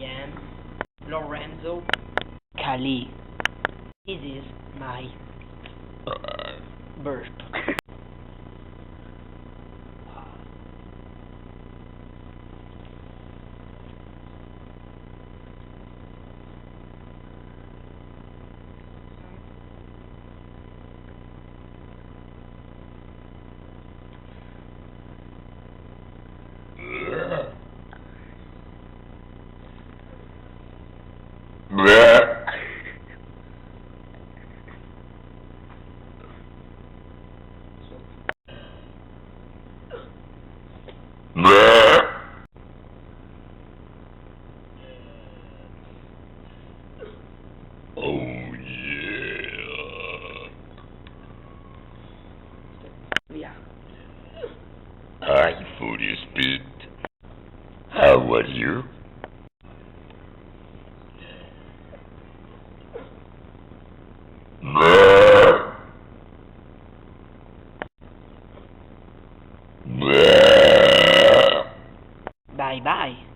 am Lorenzo Cali. This is my burp. Oh yeah. Via. Hi, Foodie Speed. How are you? Bye bye.